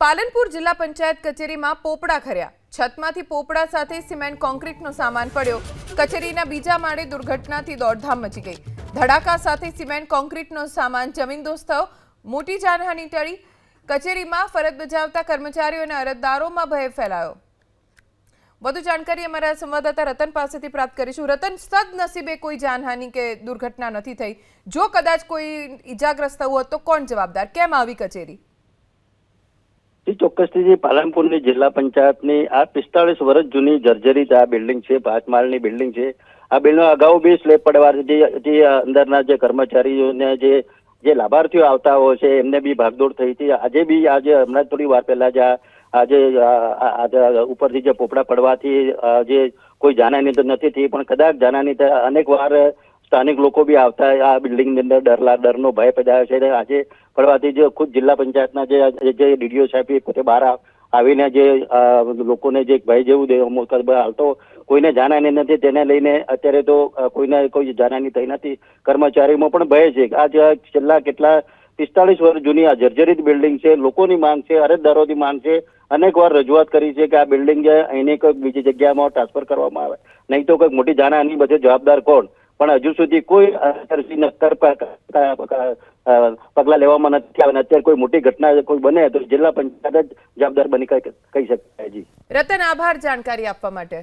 પાલનપુર જિલ્લા પંચાયત કચેરીમાં પોપડા ખર્યા। છતમાંથી પોપડા સાથે સિમેન્ટ કોન્ક્રીટનો સામાન પડ્યો। કચેરીના બીજા માળે દુર્ઘટનાથી દોડધામ મચી ગઈ। ધડાકા સાથે સિમેન્ટ કોન્ક્રીટનો સામાન જમીનદોસ્ત થયો। મોટી જાનહાનિ ટળી। કચેરીમાં ફરજ બજાવતા કર્મચારીઓ અને અરજદારોમાં ભય ફેલાયો। વધુ જાણકારી અમારા સંવાદદાતા રતન પાસેથી પ્રાપ્ત કરીશું। રતન, સદનસીબે કોઈ જાનહાનિ કે દુર્ઘટના નથી થઈ। જો કદાચ કોઈ ઈજાગ્રસ્ત થયું હોત તો કોણ જવાબદાર? કેમ આવી કચેરી? ચોક્કસથી પાલનપુરની જિલ્લા પંચાયતની આ 45 વર્ષ જૂની જર્જરિત આ બિલ્ડિંગ છે। 5 માળની બિલ્ડિંગ છે। આ બિલ્ડિંગ અગાઉ બી સ્લેબ પડવાથી જે અંદરના જે કર્મચારીઓને જે લાભાર્થીઓ આવતા હોય છે એમને બી ભાગદોડ થઈ હતી। આજે હમણાં થોડી વાર પહેલા જ આજે ઉપરથી જે પોપડા પડવાથી જે કોઈ જાનહાની તો નથી થઈ, પણ કદાચ જાનહાની અનેક વાર સ્થાનિક લોકો બી આવતા આ બિલ્ડિંગની અંદર ડરનો ભય પેદાયો છે। આજે પડવાથી જે ખુદ જિલ્લા પંચાયતના જે ડીડીઓ સાહેબ પોતે બહાર આવીને જે લોકોને જે ભય જેવું હાલતો કોઈને જાનહાની નથી, તેને લઈને અત્યારે તો કોઈને કોઈ જાનહાની થઈ નથી। કર્મચારીઓમાં પણ ભય છે। આ છેલ્લા કેટલા 45 વર્ષ જૂની આ જર્જરિત બિલ્ડિંગ છે। લોકોની માંગ છે, અરજદારોની માંગ છે, અનેક વાર રજૂઆત કરી છે કે આ બિલ્ડિંગ અહીંની કોઈક બીજી જગ્યામાં ટ્રાન્સફર કરવામાં આવે, નહીં તો કોઈક મોટી જાનહાની બધે જવાબદાર કોણ? પણ હજુ સુધી કોઈ પગલા લેવામાં નથી આવે। અત્યારે કોઈ મોટી ઘટના કોઈ બને તો જિલ્લા પંચાયત જ જવાબદાર બની કહી શકાય। જી રતન, આભાર જાણકારી આપવા માટે।